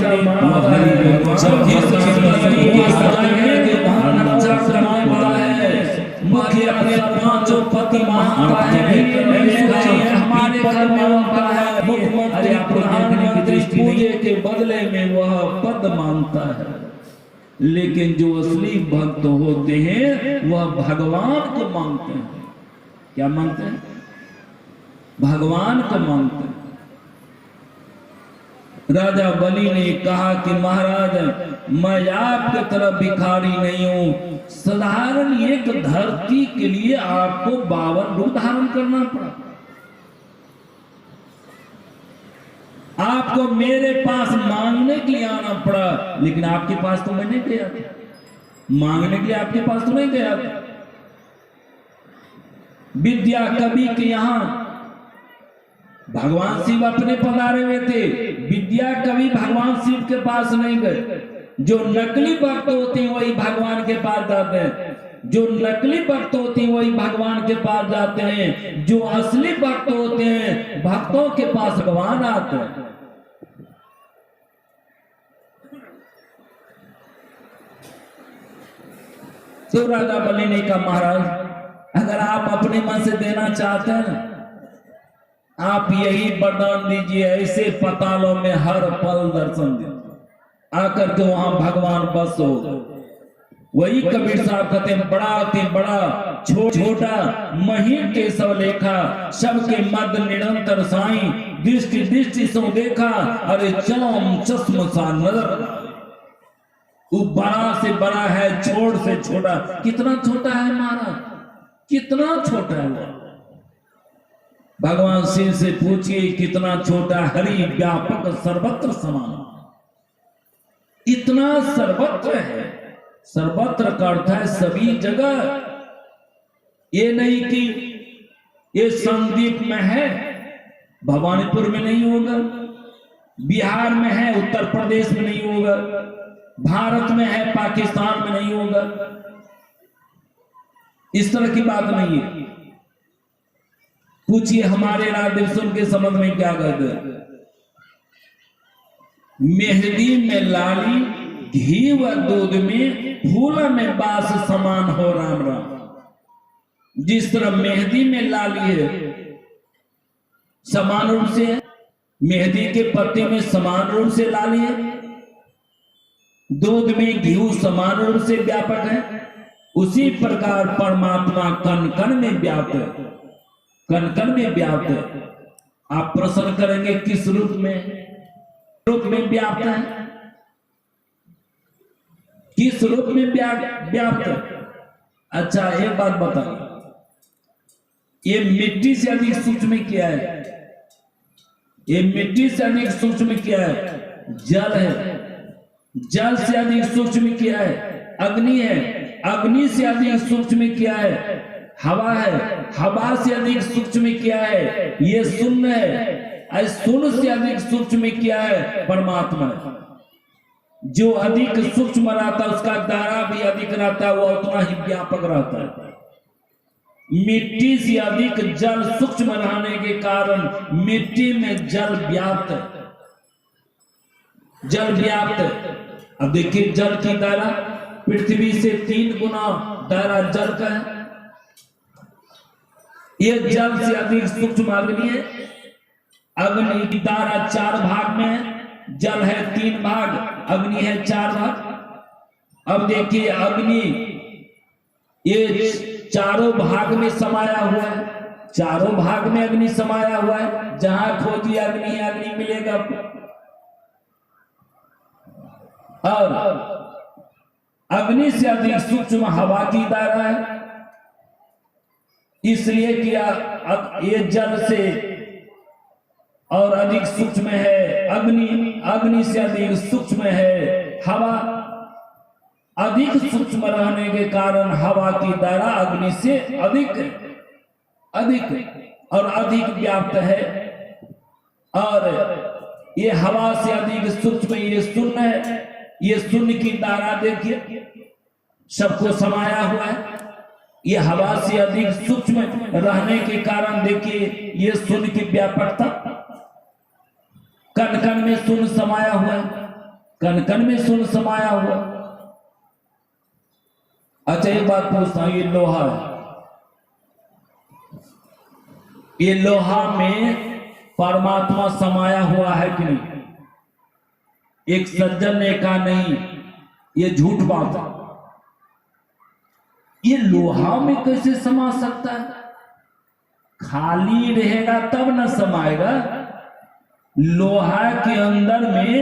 का माता है, जब जिस पत्नी के सजाने के धान अच्छा करने वाला है, मुख्य अपने पांचों पति मांगता है, हमारे घर में होता है मुख्यमंत्री प्रधानमंत्री पूजे के बदले में वह पद मांगता है। लेकिन जो असली भक्त होते हैं वह भगवान को मांगते हैं। क्या मांगते हैं? भगवान को मांगते हैं। राजा बलि ने कहा कि महाराज मैं आपके तरफ भिखारी नहीं हूं, साधारण एक धरती के लिए आपको 52 रूप धारण करना पड़ा। आपको मेरे पास मांगने के लिए आना पड़ा, लेकिन आपके पास तो मैं नहीं गया था। मांगने के लिए आपके पास तो नहीं गया था। विद्या कवि के यहां भगवान शिव अपने पधारे हुए थे, विद्या कवि भगवान शिव के पास नहीं गए। जो नकली भक्त होते हैं वही भगवान के पास जाते हैं, जो नकली भक्त होते हैं वही भगवान के पास जाते हैं, जो असली भक्त होते हैं भक्तों के पास भगवान आते हैं। तो राजा बलि ने कहा महाराज अगर आप अपने मन से देना चाहते हैं आप यही वरदान दीजिए, ऐसे पतालों में हर पल दर्शन दे आकर के वहां भगवान बस हो। वही कबीर साहब कहते हैं बड़ा ते बड़ा छोटा महीन के सब लेखा, सबके मद निरंतर साई, दृष्टि दृष्टि सो देखा, अरे चम चश्म सा नजर। वो बड़ा से बड़ा है, छोट से छोटा। कितना छोटा है महाराज, कितना छोटा है वो। भगवान शिव से पूछिए कितना छोटा, हरि व्यापक सर्वत्र समान। इतना सर्वत्र है, सर्वत्र का अर्थ है सभी जगह। ये नहीं कि ये संदीप में है, भवानीपुर में नहीं होगा, बिहार में है, उत्तर प्रदेश में नहीं होगा, भारत में है, पाकिस्तान में नहीं होगा। इस तरह की बात नहीं है। पूछिए हमारे राजदेव सुन के समझ में क्या कहते हैं? मेहंदी में लाली, घी व दूध में, फूल में बास समान हो राम राम। जिस तरह मेहंदी में लाली है समान रूप से है, मेहंदी के पत्ते में समान रूप से लाली है, दूध में घी समान रूप से व्यापक है, उसी प्रकार परमात्मा कण कण में व्याप्त है, कण कण में व्याप्त है। आप प्रश्न करेंगे किस रूप में? रूप में व्याप्त है, किस रूप में व्याप्त है? अच्छा एक बात बताओ, ये मिट्टी से अधिक सूक्ष्म क्या है? ये मिट्टी से अधिक सूक्ष्म क्या है? जल है। जल से अधिक सूक्ष्म क्या है? अग्नि है। अग्नि से अधिक सूक्ष्म क्या है? हवा है। हवा से अधिक सूक्ष्म क्या है? ये शून्य है। शून्य से अधिक सूक्ष्म क्या है? परमात्मा है। जो अधिक सूक्ष्म रहता है उसका दायरा भी अधिक रहता है, वो उतना ही व्यापक रहता है। मिट्टी से अधिक जल सूक्ष्म रहने के कारण मिट्टी में जल व्याप्त है, जल व्याप्त है। अब देखिए जल की दायरा पृथ्वी से 3 गुना दायरा जल का है। ये जल से अधिक सूक्ष्म अग्नि है। अग्नि की दायरा 4 भाग में है, जल है 3 भाग, अग्नि है 4 भाग। अब देखिए अग्नि ये चारों भाग में समाया हुआ है, चारों भाग में अग्नि समाया हुआ है। जहां खोजिए अग्नि अग्नि मिलेगा। और अग्नि से अधिक सूक्ष्म हवा की दायरा है, इसलिए कि ये जल से और अधिक सूक्ष्म है अग्नि, अग्नि से अधिक सूक्ष्म है हवा। अधिक सूक्ष्म रहने के कारण हवा की दायरा अग्नि से अधिक और अधिक व्याप्त है। और ये हवा से अधिक सूक्ष्म ये शून्य है। ये शून्य की दायरा देखिए सबको समाया हुआ है। ये हवा से अधिक सूक्ष्म रहने के कारण देखिए ये शून्य की व्यापकता, कण कण में शून्य समाया हुआ है। कन कन में सुन समाया हुआ। अच्छा एक बात पूछता हूं, ये लोहा है, ये लोहा में परमात्मा समाया हुआ है कि नहीं? एक सज्जन ने कहा नहीं, ये झूठ बात है। ये लोहा में कैसे समा सकता है? खाली रहेगा तब न समाएगा। लोहा के अंदर में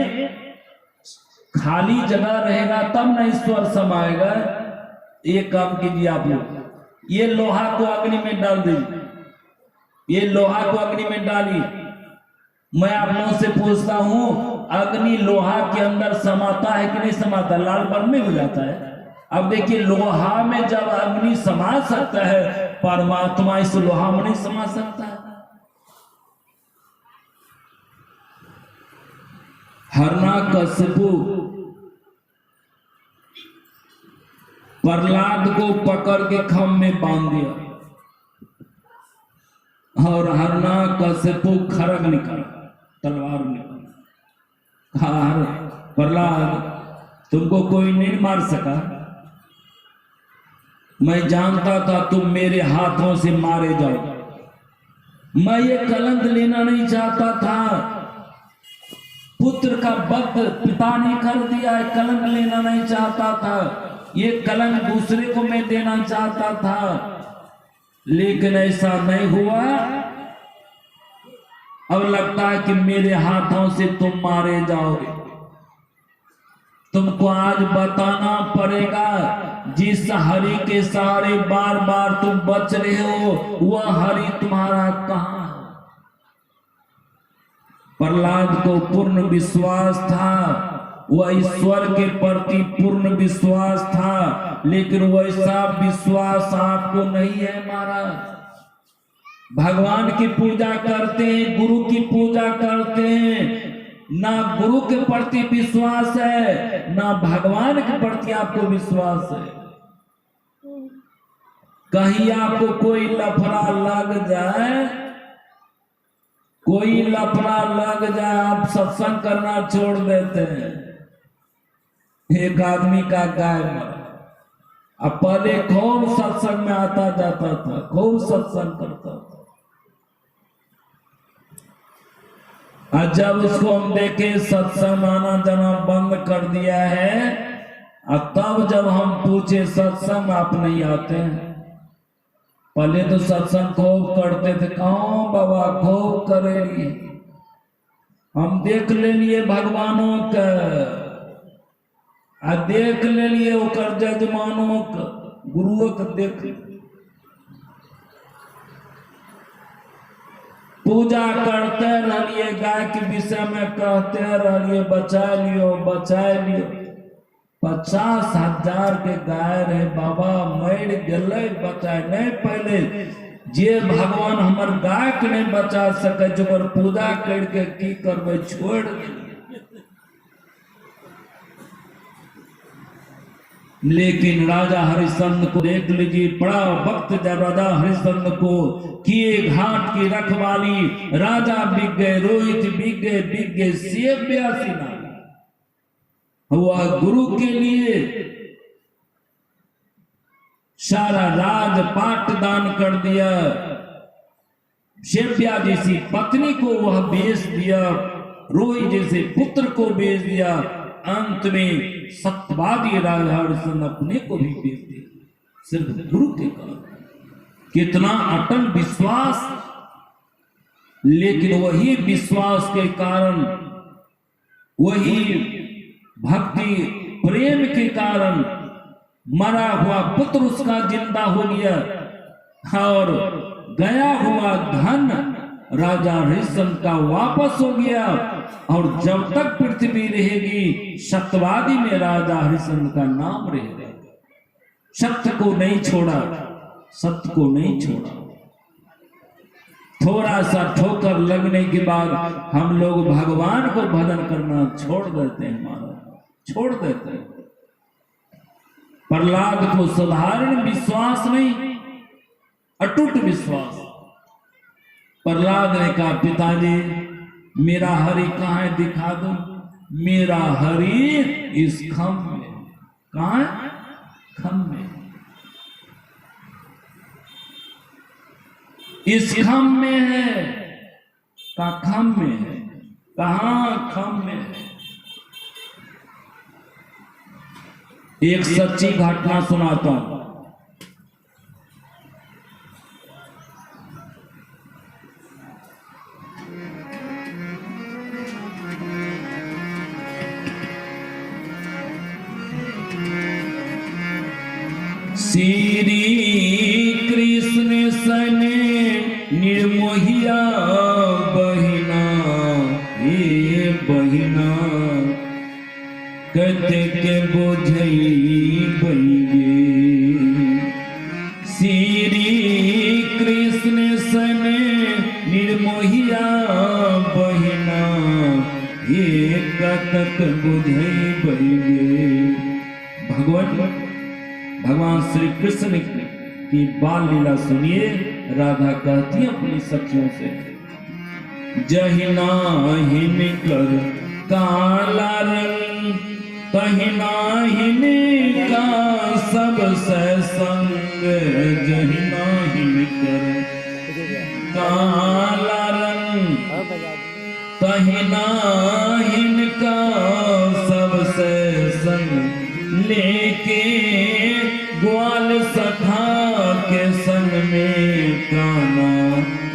खाली जगह रहेगा तब न ईश्वर समाएगा। एक काम कीजिए आप लोग, ये लोहा को अग्नि में डाल दीजिए, ये लोहा को अग्नि में डालिए। मैं आप लोगों से पूछता हूं, अग्नि लोहा के अंदर समाता है कि नहीं समाता? लाल बर्न में हो जाता है। अब देखिए, लोहा में जब अग्नि समा सकता है, परमात्मा इस लोहा में नहीं समा सकता है। हिरण्यकशिपु प्रहलाद को पकड़ के खम्भ में बांध दिया और हिरण्यकशिपु खरग निकाला, तलवार निकाला। प्रहलाद, तुमको कोई नहीं मार सका। मैं जानता था तुम मेरे हाथों से मारे जाओ। मैं ये कलंक लेना नहीं चाहता था। पुत्र का वध पिता ने कर दिया है, कलंक लेना नहीं चाहता था। ये कलंक दूसरे को मैं देना चाहता था, लेकिन ऐसा नहीं हुआ। अब लगता है कि मेरे हाथों से तुम मारे जाओगे। तुमको आज बताना पड़ेगा, जिस हरि के सहारे बार बार तुम बच रहे हो, वह हरि तुम्हारा कहां है? प्रहलाद को पूर्ण विश्वास था, वह ईश्वर के प्रति पूर्ण विश्वास था, लेकिन वैसा विश्वास आपको नहीं है महाराज। भगवान की पूजा करते हैं, गुरु की पूजा करते हैं, ना गुरु के प्रति विश्वास है, ना भगवान के प्रति आपको विश्वास है। कहीं आपको कोई लफड़ा लग जाए, कोई लफड़ा लग जाए, आप सत्संग करना छोड़ देते हैं। एक आदमी का गाय मरा, अब पहले खूब सत्संग में आता जाता था, खूब सत्संग करता था। और जब उसको हम देखे सत्संग आना जाना बंद कर दिया है, और तब जब हम पूछे सत्संग आप नहीं आते हैं? पहले तो सत्संग खूब करते थे। कहाँ बाबा खूब करेंगे, हम देख ले लिए भगवानों का, आ देख ले लिए ओकर जजमानों का, गुरुओं का देख। पूजा करते रहिए, गाय के विषय में कहते रहिए, बचा लियो बचा लियो। 50,000 के गाय रहे बाबा, मर गए, बचाए नहीं। पहले जे भगवान हमर गाय के नहीं बचा सके, जो पूजा करके की करबे, छोड़। लेकिन राजा हरिश्चंद्र को देख लीजिए, बड़ा वक्त जब राजा हरिश्चंद्र को किए घाट की रखवाली, राजा बिक गए, रोहित बिक गए, सेब 82 नाम हुआ। गुरु के लिए सारा राजपाट दान कर दिया, शेव्या जैसी पत्नी को वह बेच दिया, रोहित जैसे पुत्र को बेच दिया। अंत में सत्यवादी राजा हरिश्चंद्र अपने को भी बेच दिया, सिर्फ गुरु के कारण। कितना अटल विश्वास, लेकिन वही विश्वास के कारण, वही भक्ति प्रेम के कारण मरा हुआ पुत्र उसका जिंदा हो गया, और गया हुआ धन राजा हरिश्चंद्र का वापस हो गया। और जब तक पृथ्वी रहेगी, सत्यवादी में राजा हरिश्चंद्र का नाम रहेगा। सत्य को नहीं छोड़ा, सत्य को नहीं छोड़ा। थोड़ा सा ठोकर लगने के बाद हम लोग भगवान को भजन करना छोड़ देते हैं, महाराज छोड़ देते हैं। प्रहलाद को साधारण विश्वास नहीं, अटूट विश्वास। प्रहलाद ने कहा, पिताजी मेरा हरि कहाँ है, दिखा दो। मेरा हरि इस खम में। कहाँ है? खम में। इस खम में है का खम में है। कहाँ? खम में है। एक सच्ची घटना सुनाता हूं। श्री कृष्ण सने निर्मोहिया बहिना, ये बहिना कते के बुझई बइगे। श्री कृष्ण सने निर्मोहिया बहिना, ये कतक बुझई बइगे। भगवान श्री कृष्ण की बाल लीला सुनिए। राधा कहती है अपनी सखियों से, जहिना हिन कर काला रंग, तहिना हिन का सब संग। जहिना हिन कर काला रंग, तहिना हिन का सब संग। लेके ग्वाल सखा के संग में काना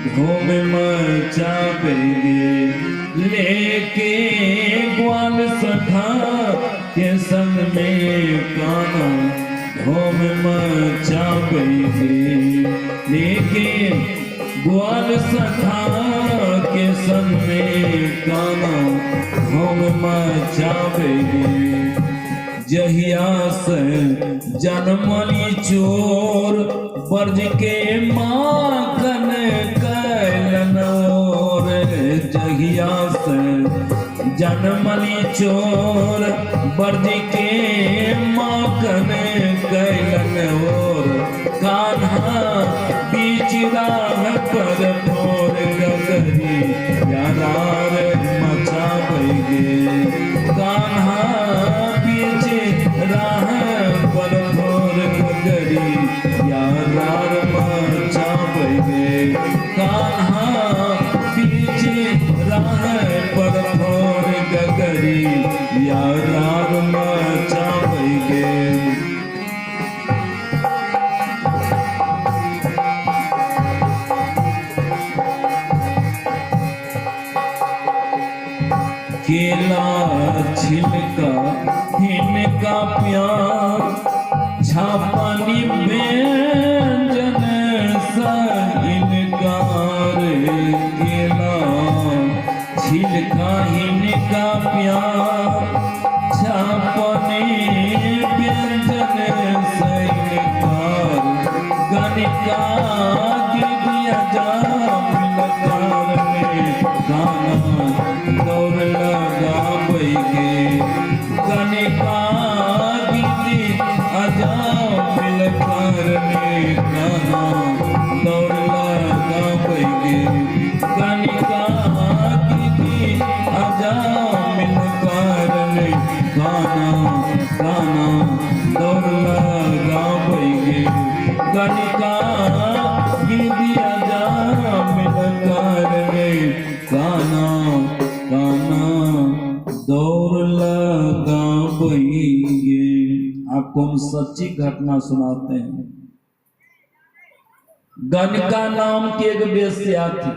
धूम मचावेंगे। लेके ग्वाल सखा के संग में काना धूम मचावेंगे। लेके ग्वाल सखा के संग में काना धूम मचावेंगे। जहिया से जन्मली चोर, ब्रज के माखन कैलनोर। जहिया से जन्मली चोर, ब्रज के माखन कैलनोर। कान्हा बीच राह पर ठोर गगरी, यारार मचावेंगे। कान्हा राह पर ठोर गगरी, यारार मचावेंगे। कान्हा बीच राह पर ठोर गगरी, यारार मचावेंगे। केला छिलका हिनका प्यार, छापानी व्यंजन सा इनकार। केला छिलका हिनका प्यार, छापानी व्यंजन सा इनकार। गणिका गिरिया जा मिलकार में गाना दौड़ लगावेंगे। गणिका गिरी आजा मिलकार में गाना दौड़ लगावेंगे। गणिका गिरी आजा मिलकार में गाना दौड़ लगावेंगे। गणिका गिरी आजा मिलकार में गाना दौड़ लगावेंगे। आपको हम सच्ची घटना सुनाते हैं। गणिका नाम की एक वेश्या थी।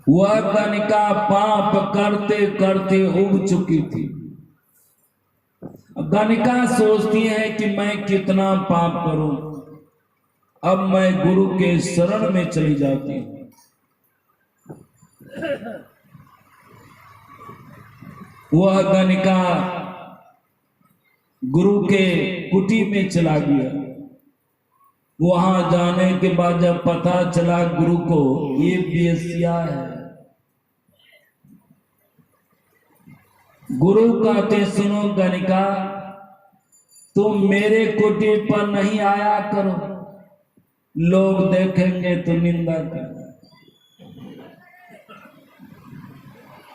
वह गणिका पाप करते करते उब चुकी थी। गणिका सोचती है कि मैं कितना पाप करूं, अब मैं गुरु के शरण में चली जाती हूं। वह गणिका गुरु के कुटी में चला गया। वहां जाने के बाद जब पता चला गुरु को ये वेश्या है, गुरु कहते सुनो गणिका, तुम मेरे कुटी पर नहीं आया करो, लोग देखेंगे तो निंदा कर।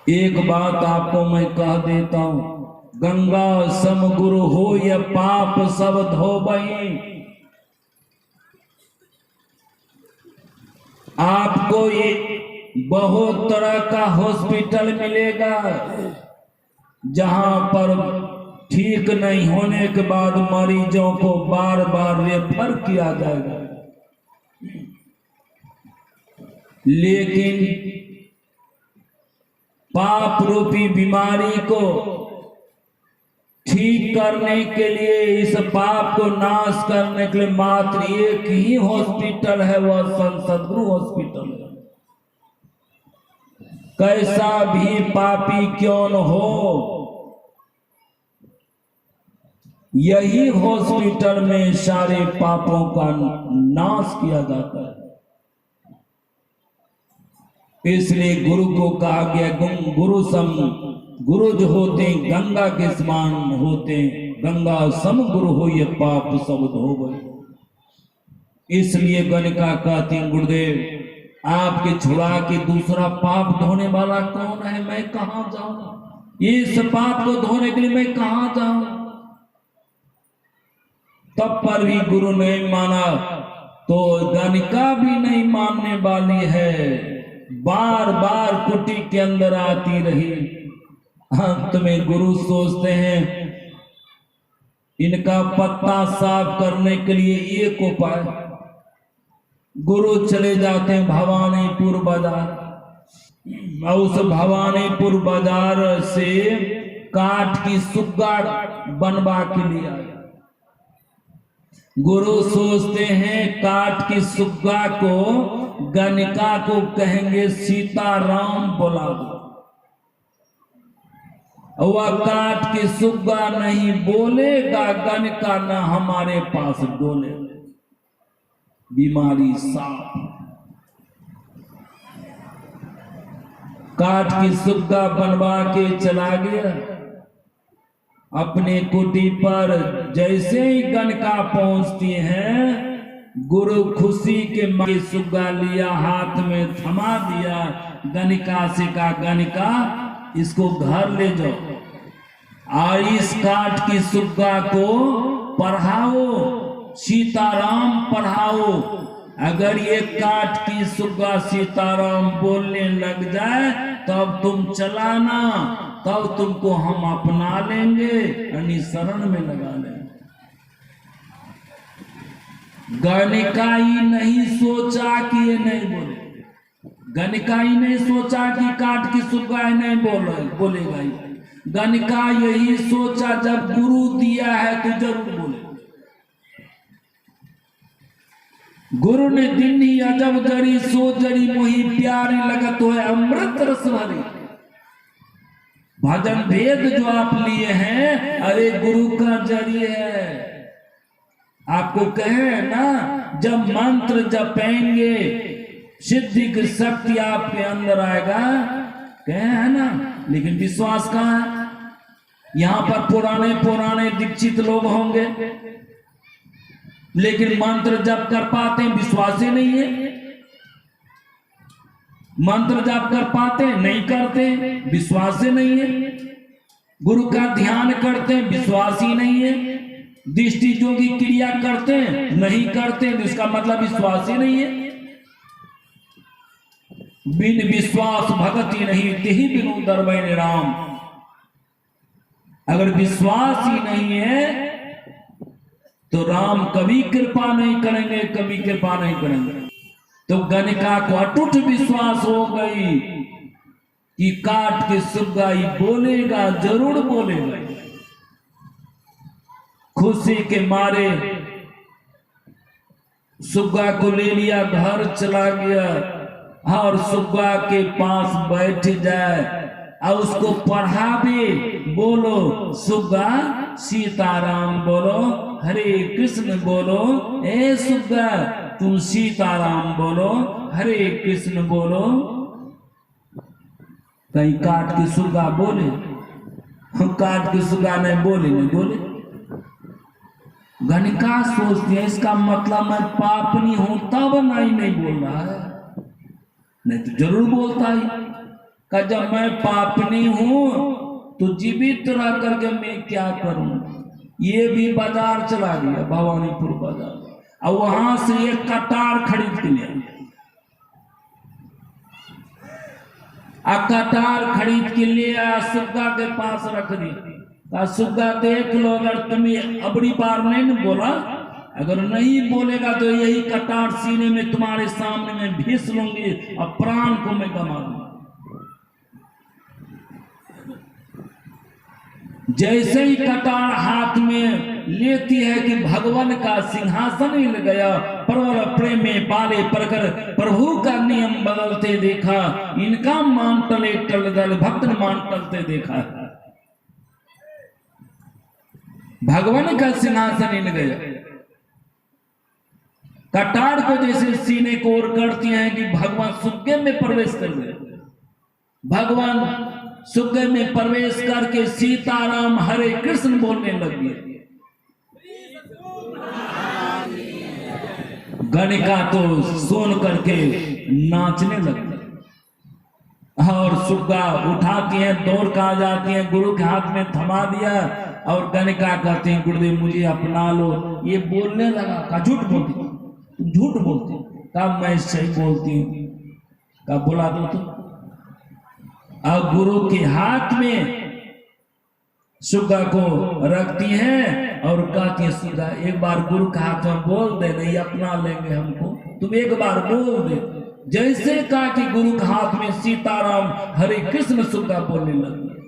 एक बात आपको मैं कह देता हूं, गंगा सम गुरु हो या पाप सब धोबई। आपको ये बहुत तरह का हॉस्पिटल मिलेगा जहां पर ठीक नहीं होने के बाद मरीजों को बार बार रेफर किया जाएगा, लेकिन पाप रूपी बीमारी को ठीक करने के लिए, इस पाप को नाश करने के लिए मात्र एक ही हॉस्पिटल है, वह संत सद्गुरु हॉस्पिटल है। कैसा भी पापी क्यों न हो, यही हॉस्पिटल में सारे पापों का नाश किया जाता है। इसलिए गुरु को कहा गया, गुरु जो होते हैं गंगा के समान होते हैं, गंगा सम गुरु हो ये पाप सब धोबई। इसलिए गणिका कहती हैं, गुरुदेव आपके छुड़ा के दूसरा पाप धोने वाला कौन है, मैं कहां जाऊं, इस पाप को धोने के लिए मैं कहां जाऊं। तब पर भी गुरु नहीं माना तो गणिका भी नहीं मानने वाली है, बार बार कुटी के अंदर आती रही। अंत में गुरु सोचते हैं इनका पत्ता साफ करने के लिए एक उपाय, गुरु चले जाते हैं भवानीपुर बाजार, और उस भवानीपुर बाजार से काठ की सुग्गा बनवा के लिए आए। गुरु सोचते हैं काठ की सुग्गा को गणिका को कहेंगे सीताराम बुला दो, वह काठ की सुग्गा नहीं बोलेगा, गणिका ना हमारे पास डोले, बीमारी साफ। काठ की सुग्गा बनवा के चला गया अपने कुटी पर। जैसे ही गणिका पहुंचती हैं, गुरु खुशी के मारे सुग्गा लिया, हाथ में थमा दिया, गणिका से कहा गणिका इसको घर ले जाओ और इस काठ की सुग्गा को पढ़ाओ, सीताराम पढ़ाओ। अगर ये काठ की सुग्गा सीताराम बोलने लग जाए तब तुम चलाना, तब तुमको हम अपना लेंगे, यानी शरण में लगा लेंगे। गणिका ही नहीं सोचा कि ये नहीं बोले, गणिका ही नहीं सोचा कि काठ की सुग्गा नहीं बोलेगा ही। गणिका यही सोचा जब गुरु दिया है तो जरूर बोले। गुरु ने दिन ही अजब जड़ी सो जड़ी मोही प्यारी लगत हो अमृत रस भरी। भजन भेद जो आप लिए हैं, अरे गुरु का जरिए है। आपको कहे ना, जब मंत्र जपेंगे सिद्धि की शक्ति आपके अंदर आएगा, कहे है ना, लेकिन विश्वास कहाँ है। यहां पर पुराने पुराने दीक्षित लोग होंगे, लेकिन मंत्र जप कर पाते हैं, विश्वास ही नहीं है। मंत्र जप कर पाते हैं, नहीं करते, विश्वास ही नहीं है। गुरु का ध्यान करते हैं, विश्वास ही नहीं है। दृष्टि योगी क्रिया करते हैं, नहीं करते, इसका मतलब विश्वास ही नहीं है। बिन विश्वास भगति नहीं तिहि बिनु दरबैन राम। अगर विश्वास ही नहीं है तो राम कभी कृपा नहीं करेंगे, कभी कृपा नहीं करेंगे। तो गणिका को अटूट विश्वास हो गई कि काठ की सुग्गा ही बोलेगा, जरूर बोलेगा। खुशी के मारे सुग्गा को ले लिया, घर चला गया और सुग्गा के पास बैठ जाए और उसको पढ़ावे, बोलो सुग्गा सीताराम बोलो, हरे कृष्ण बोलो। ए सुग्गा तुम सीताराम बोलो, हरे कृष्ण बोलो। कहीं काठ की सुग्गा बोले, काठ की सुग्गा नहीं बोले, नहीं बोले। गणिका सोचती है इसका मतलब मैं पापनी हूं तब नहीं बोल रहा है, नहीं तो जरूर बोलता ही। का जब मैं पापनी हूं तो जीवित रह करके मैं क्या करूं। ये भी बाजार चला गया, भवानीपुर बाजार, और वहां से एक कटार खरीद के लिया। कटार खरीद के लिए सुग्गा के पास रख दी। सुग्गा देख लो, अगर तुम्हें अबरी बार नहीं न बोला, अगर नहीं बोलेगा तो यही कटार सीने में तुम्हारे सामने में भीस लूंगी और प्राण को मैं गमा दूंगा। जैसे ही कटार हाथ में लेती है कि भगवान का सिंहासन हिल गया। प्रबल प्रेम में पाले परकर प्रभु का नियम बदलते देखा, इनका मान टले टल दल भक्त मान टलते देखा। भगवान का सिंहासन हिल गया। कटार को जैसे सीने को ओर करती हैं कि भगवान सुग्गे में प्रवेश कर गए। भगवान सुग्गे में प्रवेश करके सीताराम हरे कृष्ण बोलने लगे। गणिका तो सुन करके नाचने लगती और सुग्गा उठाती है, दौड़ का आ जाती है, गुरु के हाथ में थमा दिया और गणिका कहते हैं गुरुदेव मुझे अपना लो। ये बोलने लगा, का झूठ बोलती, तुम झूठ बोलती, कब मैं सही बोलती हूँ, कब बोला दो तुम। अब गुरु के हाथ में सुग्गा को रखती है और कहती है सुग्गा एक बार गुरु के हाथ में बोल दे, नहीं अपना लेंगे हमको, तुम एक बार बोल दे। जैसे कहा कि गुरु के हाथ में सीताराम हरे कृष्ण सुग्गा बोलने लगी।